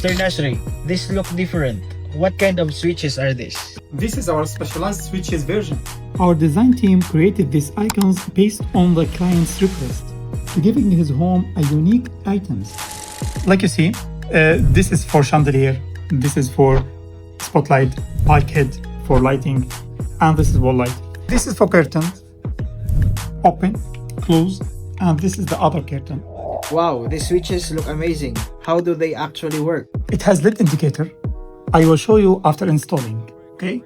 Mr. Nasri, this look different. What kind of switches are these? This is our specialized switches version. Our design team created these icons based on the client's request, giving his home a unique items. Like you see, this is for chandelier, this is for spotlight, bulkhead for lighting, and this is wall light. This is for curtains, open, close, and this is the other curtain. Wow, these switches look amazing. How do they actually work? It has LED indicator. I will show you after installing, okay?